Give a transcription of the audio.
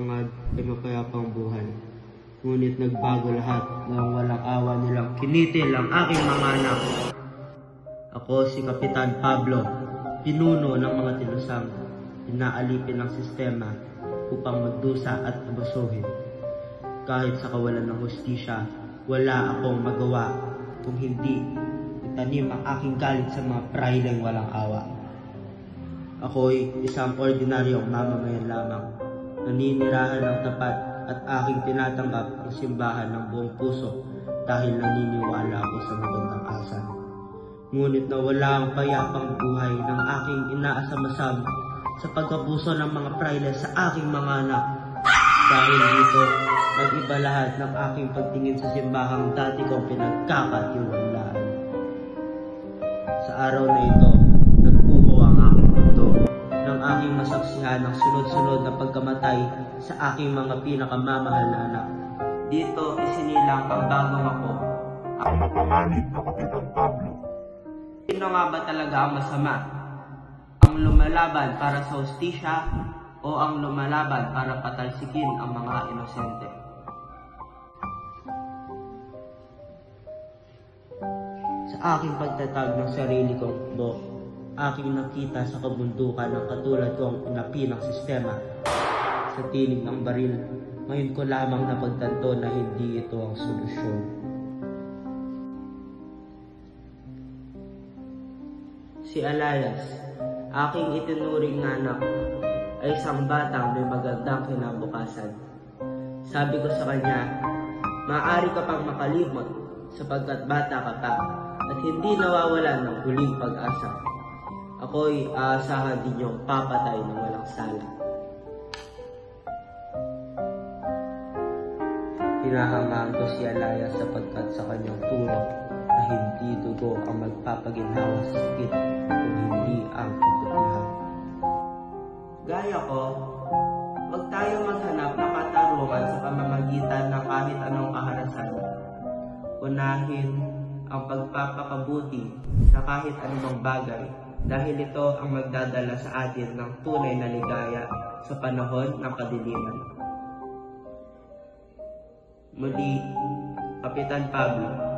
hangad ay mapayapang buhay. Ngunit nagbago lahat nang walang awa nilang kinitil ang aking mga anak. Ako si Kapitan Pablo, pinuno ng mga tilusang, inaalipin ng sistema upang magdusa at abusuhin. Kahit sa kawalan ng hustisya, wala akong magawa kung hindi itanim ang aking galit sa mga praileng walang awa. Ako'y isang ordinaryong mamamayan lamang, naninirahan ng tapat at aking tinatanggap ang simbahan ng buong puso dahil naniniwala ako sa magandang asal. Ngunit nawala ang payapang buhay ng aking inaasamasam sa pagkapuso ng mga praile sa aking mga anak. Dahil dito, nag-iba lahat ng aking pagtingin sa simbahang dati kong pinagkakatiwalaan. Sa araw na ito, nagkuho ang aking mundo ng aking masaksihan ng sunod-sunod na pagkamatay sa aking mga pinakamamahal na anak. Dito, isinilang ang bagong ako, ang mapanganib na Kapitan Pablo. Sino nga ba talaga ang masama? Ang lumalaban para sa hustisya o ang lumalaban para patalsikin ang mga inosente? Sa aking pagtatag ng sarili kong buhok, aking nakita sa kabundukan ng katulad kong inapi ng sistema. Sa tinig ng baril, ngayon ko lamang napagtanto na hindi ito ang solusyon. Si Elias, aking itinuring na anak, ay isang batang may magandang kinabukasan. Sabi ko sa kanya, maaari ka pang makalimot sapagkat bata ka pa at hindi nawawalan ng huling pag-asa. Ako'y aasahan ninyong papatay ng walang sala. Hinahangaan ko si Elias sapagkat sa kanyang tulong na hindi dugo ang magpapaginhawa sa sakit kung hindi ang kabutihan. Gaya ko, wag tayo maghanap ng katarungan sa pamamagitan ng kahit anong kaharasan. Unahin ang pagpapakabuti sa kahit anumang bagay dahil ito ang magdadala sa atin ng tunay na ligaya sa panahon ng kadiliman. Muli, Kapitan Pablo.